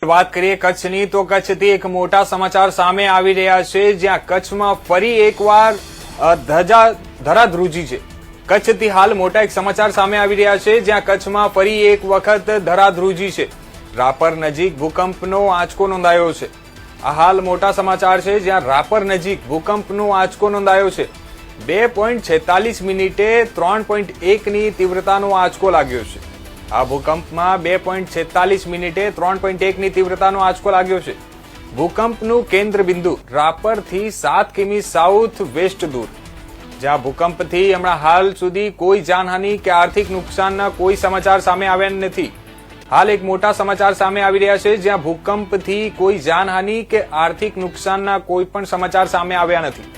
વાત કરીએ કચ્છની તો કચ્છથી એક મોટા સમાચાર સામે આવી રહ્યા છે, જ્યાં કચ્છમાં ફરી એકવાર ધરાધ્રુજી છે. કચ્છથી હાલ મોટા એક સમાચાર સામે આવી રહ્યા છે, જ્યાં કચ્છમાં ફરી એક વખત ધરાધ્રુજી છે. રાપર નજીક ભૂકંપનો આંચકો નોંધાયો છે. આ હાલ મોટા સમાચાર છે, જ્યાં રાપર નજીક ભૂકંપનો આંચકો નોંધાયો છે. 2.46 મિનિટે 3.1ની તીવ્રતાનો આંચકો લાગ્યો છે. આ ભૂકંપમાં 2.46 મિનિટે 3.1ની તીવ્રતાનો આંચકો લાગ્યો છે. ભૂકંપનું કેન્દ્ર બિંદુ રાપરથી 7 કિમી સાઉથ વેસ્ટ દૂર, જ્યાં ભૂકંપથી હમણાં હાલ સુધી કોઈ જાનહાનિ કે આર્થિક નુકસાનના કોઈ સમાચાર સામે આવ્યા નથી. હાલ એક મોટા સમાચાર સામે આવી રહ્યા છે, જ્યાં ભૂકંપથી કોઈ જાનહાનિ કે આર્થિક નુકસાનના કોઈ પણ સમાચાર સામે આવ્યા નથી.